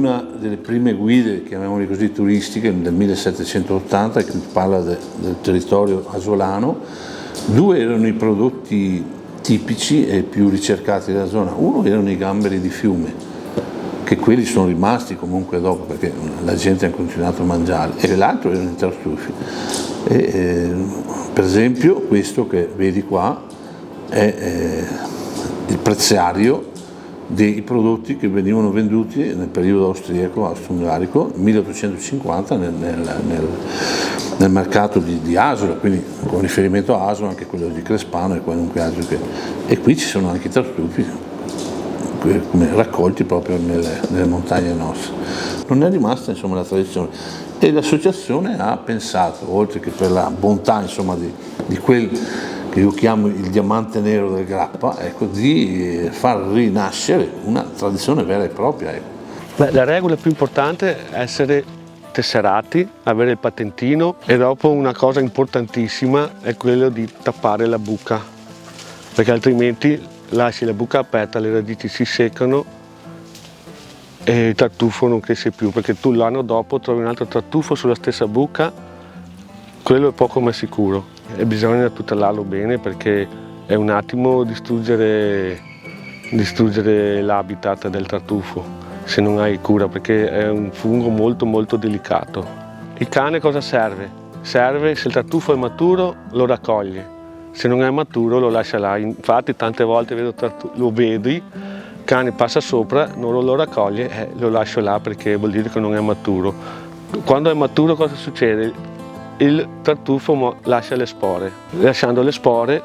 una delle prime guide, chiamiamole così, turistiche del 1780 che parla del territorio asolano. 2 erano i prodotti tipici e più ricercati della zona. Uno erano i gamberi di fiume, che quelli sono rimasti comunque dopo perché la gente ha continuato a mangiare, e l'altro erano i tartufi. Per esempio questo che vedi qua è il preziario dei prodotti che venivano venduti nel periodo austriaco, austro-ungarico, 1850 nel mercato di Asola, quindi con riferimento a Asola anche quello di Crespano e qualunque altro e qui ci sono anche i tartufi come raccolti proprio nelle montagne nostre. Non è rimasta insomma la tradizione e l'associazione ha pensato, oltre che per la bontà insomma di quel che io chiamo il diamante nero del Grappa, ecco, di far rinascere una tradizione vera e propria. Ecco. Beh, la regola più importante è essere tesserati, avere il patentino, e dopo una cosa importantissima è quello di tappare la buca, perché altrimenti lasci la buca aperta, le radici si seccano e il tartufo non cresce più, perché tu l'anno dopo trovi un altro tartufo sulla stessa buca, quello è poco ma sicuro. E bisogna tutelarlo bene perché è un attimo distruggere l'habitat del tartufo se non hai cura, perché è un fungo molto molto delicato. Il cane cosa serve? Serve, se il tartufo è maturo lo raccoglie, se non è maturo lo lascia là. Infatti tante volte lo vedi, il cane passa sopra, non lo raccoglie, lo lascio là perché vuol dire che non è maturo. Quando è maturo cosa succede? Il tartufo lascia le spore. Lasciando le spore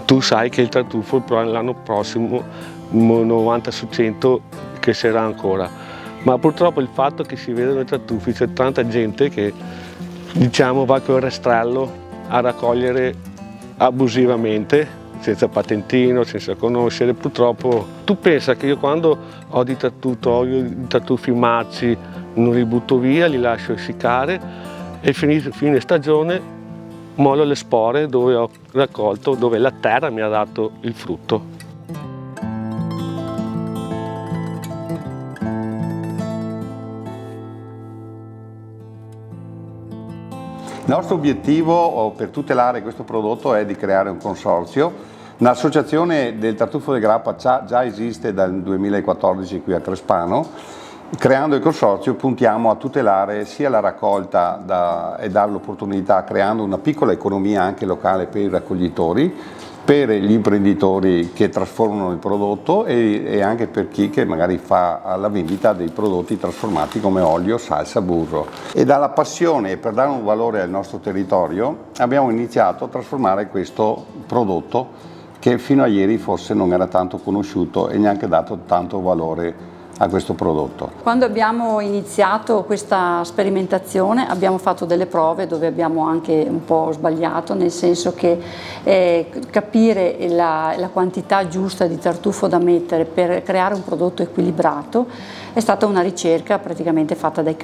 tu sai che il tartufo l'anno prossimo 90 su 100 crescerà ancora. Ma purtroppo il fatto che si vedono i tartufi, c'è tanta gente che diciamo va col rastrello a raccogliere abusivamente, senza patentino, senza conoscere. Purtroppo tu pensa che io quando ho i tartufi marci non li butto via, li lascio essiccare e fine stagione mollo le spore dove ho raccolto, dove la terra mi ha dato il frutto. Il nostro obiettivo per tutelare questo prodotto è di creare un consorzio. Un'associazione del tartufo del Grappa già esiste dal 2014 qui a Crespano. Creando il consorzio puntiamo a tutelare sia la raccolta e dare l'opportunità, creando una piccola economia anche locale per i raccoglitori, per gli imprenditori che trasformano il prodotto e anche per chi che magari fa la vendita dei prodotti trasformati come olio, salsa, burro. E dalla passione e per dare un valore al nostro territorio abbiamo iniziato a trasformare questo prodotto che fino a ieri forse non era tanto conosciuto e neanche dato tanto valore a questo prodotto. Quando abbiamo iniziato questa sperimentazione abbiamo fatto delle prove dove abbiamo anche un po' sbagliato, nel senso che capire la quantità giusta di tartufo da mettere per creare un prodotto equilibrato è stata una ricerca praticamente fatta dai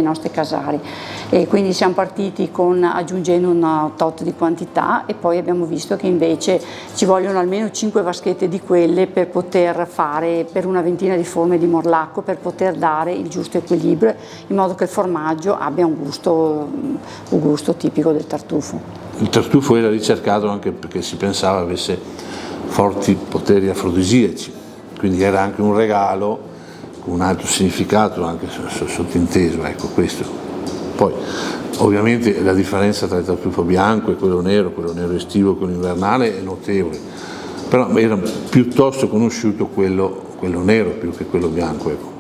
nostri casari, e quindi siamo partiti aggiungendo una tot di quantità e poi abbiamo visto che invece ci vogliono almeno 5 vaschette di quelle per poter fare per una ventina di forme di morlacco, per poter dare il giusto equilibrio in modo che il formaggio abbia un gusto tipico del tartufo. Il tartufo era ricercato anche perché si pensava avesse forti poteri afrodisiaci, quindi era anche un regalo con un altro significato anche sottinteso, ecco questo. Poi ovviamente la differenza tra il tartufo bianco e quello nero estivo e quello invernale è notevole, però era piuttosto conosciuto quello nero più che quello bianco, ecco.